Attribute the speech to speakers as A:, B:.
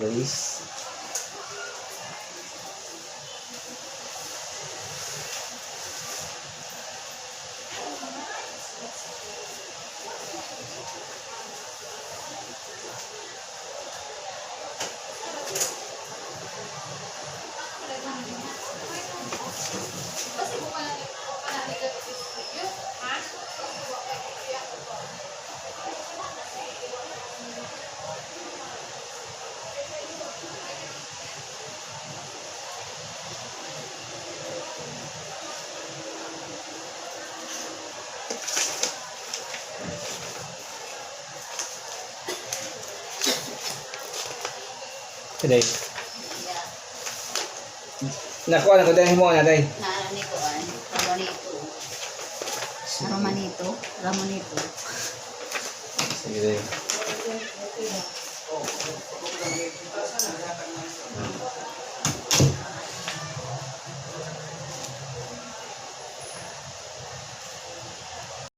A: guys. Today. Nakuha na ko dahil mo na dahil.
B: Naaniko ay Ramonito. Ramonito.
A: Sige dahil.